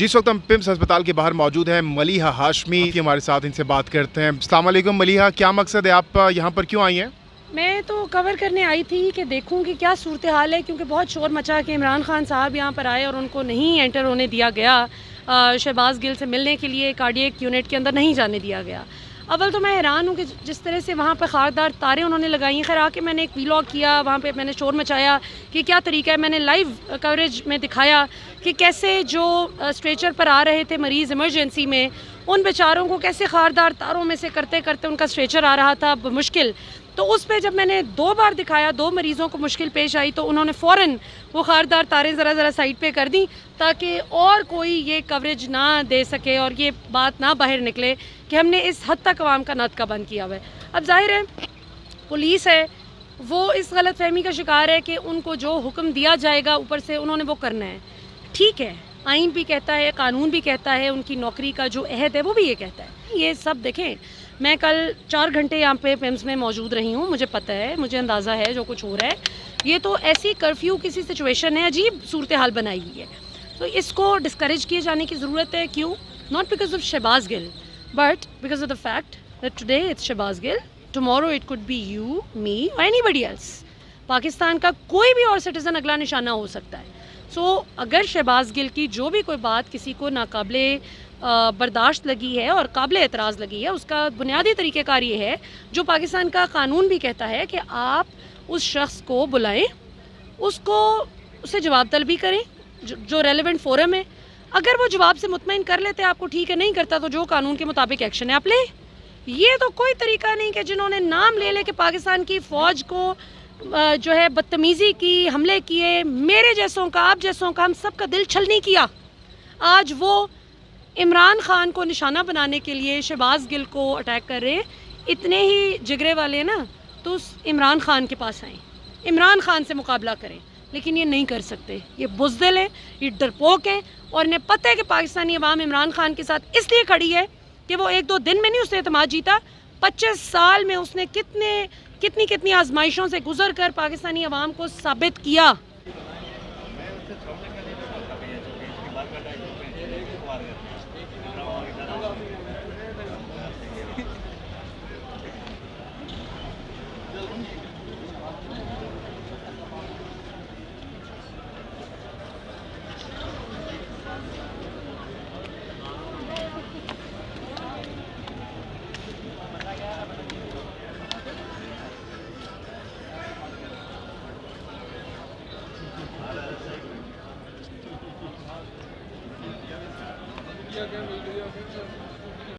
जिस वक्त हम पिम्स अस्पताल के बाहर मौजूद हैं, मलिहा हाशमी की हमारे साथ, इनसे बात करते हैं। अस्सलाम वालेकुम मलिहा, क्या मकसद है, आप यहाँ पर क्यों आई हैं? मैं तो कवर करने आई थी कि देखूं कि क्या सूरत हाल है, क्योंकि बहुत शोर मचा कि इमरान खान साहब यहाँ पर आए और उनको नहीं एंटर होने दिया गया। शहबाज गिल से मिलने के लिए कार्डियक यूनिट के अंदर नहीं जाने दिया गया। अव्वल तो मैं हैरान हूँ कि जिस तरह से वहाँ पर खारदार तारें उन्होंने लगाई हैं। खैर आके मैंने एक वीलॉग किया, वहाँ पे मैंने शोर मचाया कि क्या तरीका है। मैंने लाइव कवरेज में दिखाया कि कैसे जो स्ट्रेचर पर आ रहे थे मरीज़ इमरजेंसी में, उन बेचारों को कैसे खारदार तारों में से करते करते उनका स्ट्रेचर आ रहा था मुश्किल। तो उस पर जब मैंने 2 बार दिखाया, 2 मरीज़ों को मुश्किल पेश आई, तो उन्होंने फ़ौरन वो खारदार तारें ज़रा साइड पे कर दी ताकि और कोई ये कवरेज ना दे सके और ये बात ना बाहर निकले कि हमने इस हद तक अवाम का नादका बंद किया हुआ है। अब जाहिर है पुलिस है वो इस गलत फहमी का शिकार है कि उनको जो हुक्म दिया जाएगा ऊपर से उन्होंने वो करना है। ठीक है, आइन भी कहता है, कानून भी कहता है, उनकी नौकरी का जो अहद है वो भी ये कहता है। ये सब देखें, मैं कल 4 घंटे यहाँ पे पिम्स में मौजूद रही हूँ, मुझे पता है, मुझे अंदाज़ा है जो कुछ हो रहा है। ये तो ऐसी कर्फ्यू किसी सिचुएशन है, अजीब सूरत हाल बनाई हुई है, तो इसको डिस्करेज किए जाने की ज़रूरत है। क्यों? Not because of Shahbaz Gill, but because of the fact that today it's Shahbaz Gill, tomorrow it could be you, me और एनीबडी एल्स। पाकिस्तान का कोई भी और सिटीज़न अगला निशाना हो सकता है। अगर शहबाज गिल की जो भी कोई बात किसी को नाकाबिले बर्दाश्त लगी है और काबिले एतराज़ लगी है, उसका बुनियादी तरीक़ेकार ये है जो पाकिस्तान का कानून भी कहता है कि आप उस शख्स को बुलाएं, उससे जवाब तलबी करें जो रेलेवेंट फोरम है। अगर वो जवाब से मुतमईन कर लेते आपको, ठीक है, नहीं करता तो जो कानून के मुताबिक एक्शन है आप लें। ये तो कोई तरीका नहीं कि जिन्होंने नाम ले ले कि पाकिस्तान की फ़ौज को जो है बदतमीज़ी की, हमले किए, मेरे जैसों का, आप जैसों का, हम सब का दिल छलनी किया, आज वो इमरान खान को निशाना बनाने के लिए शहबाज गिल को अटैक कर रहे हैं। इतने ही जिगरे वाले ना तो उस इमरान खान के पास आएँ, इमरान खान से मुकाबला करें, लेकिन ये नहीं कर सकते। ये बुज़दिल हैं, ये डरपोक हैं और इन्हें पता है कि पाकिस्तानी अवाम इमरान खान के साथ इसलिए खड़ी है कि वो 1-2 दिन में नहीं उसने एतमाद जीता। 25 साल में उसने कितनी आजमाइशों से गुजर कर पाकिस्तानी अवाम को साबित किया।